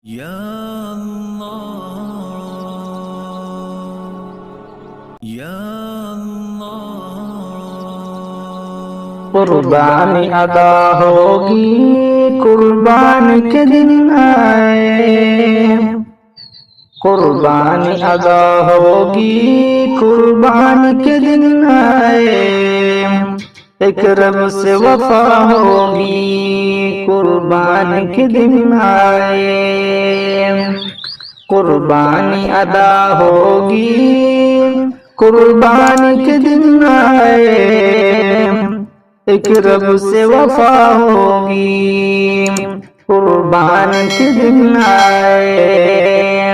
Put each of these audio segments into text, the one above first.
یا اللہ یا اللہ قربانی ادا ہوگی قربان کے دن آئے، قربانی ادا ہوگی قربان کے دن آئے، ایک رب سے وفا ہوگی قربان کے دن آئے، قربانی ادا ہوگی قربان کے دن آئے، ایک رب سے وفا ہوگی قربان کے دن آئے،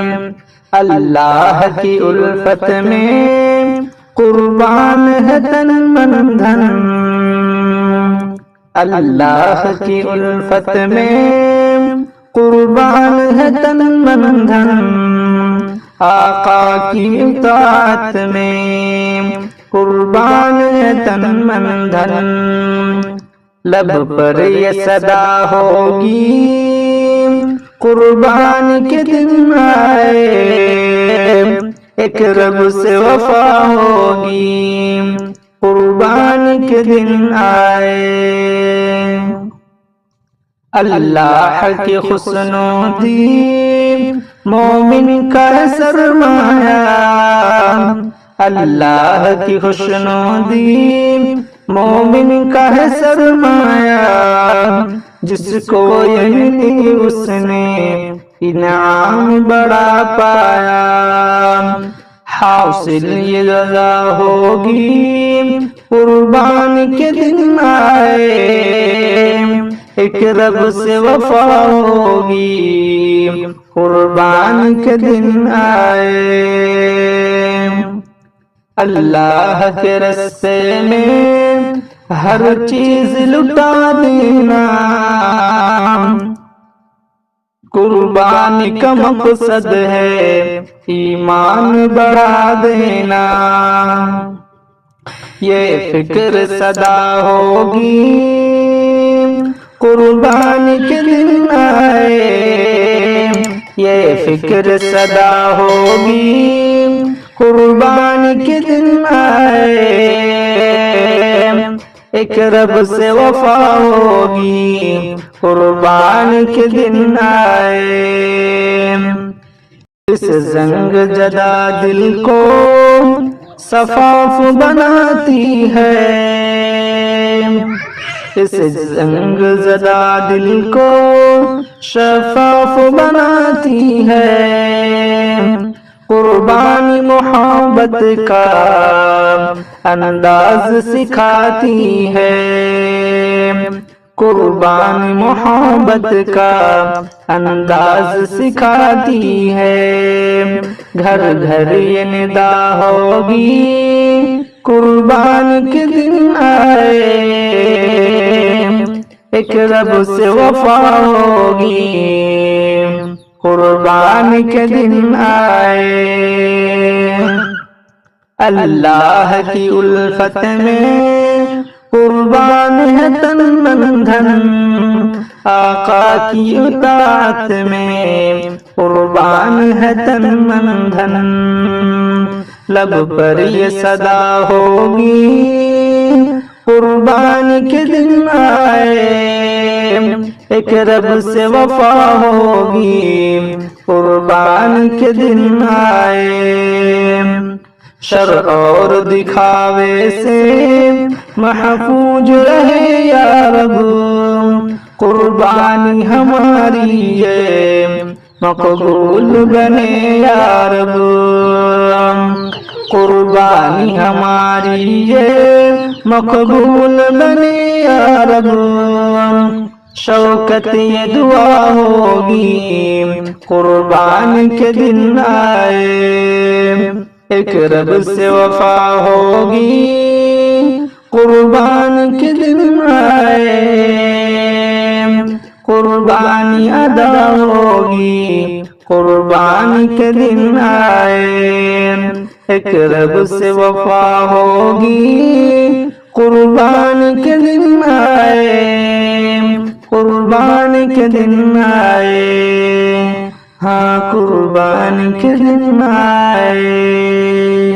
اللہ کی الفت میں قربان ہے تن من دھن، اللہ کی الفت میں قربان ہے تن من دھن، آقا کی اطاعت میں قربان ہے تن من دھن، لب پر یہ صدا ہوگی قربان کے دن آئے، ایک رب سے وفا ہوگی قربان کے دن آئے، اللہ کی خوشنودی مومن کا سرمایہ، اللہ کی خوشنودی مومن کا ہے سرمایہ، جس کو یعنی اس نے انعام بڑا پایا، حاصل یہ رضا ہوگی قربان کے دن آئے، ایک رب سے وفا ہوگی قربان کے دن آئے، اللہ کے راستے میں ہر چیز لٹا دینا قربانی کا مقصد ہے، ایمان بڑھا دینا، یہ فکر صدا ہوگی قربانی کے دن آئے، یہ فکر صدا ہوگی قربانی کے دن آئے، ایک رب سے وفا ہوگی قربان کے دن آئے، اس زنگ جدا دل کو صفاف بناتی ہے، اس زنگ زدہ دل کو شفاف بناتی ہے، قربانی محبت کا انداز سکھاتی ہے، قربانی محبت کا انداز سکھاتی ہے، گھر گھر یہ ندا ہوگی قربان کے دن آئے، ایک رب سے وفا ہوگی قربان کے دن آئے، اللہ کی الفت میں قربان ہے تن من دھن، آقا کی اطاعت میں قربان ہے تن من دھن، لب پر یہ صدا ہوگی قربان کے دن آئے، ایک رب سے وفا ہوگی قربان کے دن آئے، شر اور دکھاوے سے محفوظ رہے یا رب، قربانی ہماری یہ مقبول بنے یا رب، قربانی ہماری یہ مقبول بنے یا رب، شوکت یہ دعا ہوگی قربان کے دن آئے، ایک رب سے وفا ہوگی قربان کے دن آئے، قربانی ادا ہوگی قربان کے دن آئے، ایک رب سے وفا ہوگی قربان کے دن آئے، قربان کے دن آئے، ہاں قربانی کے دن آئے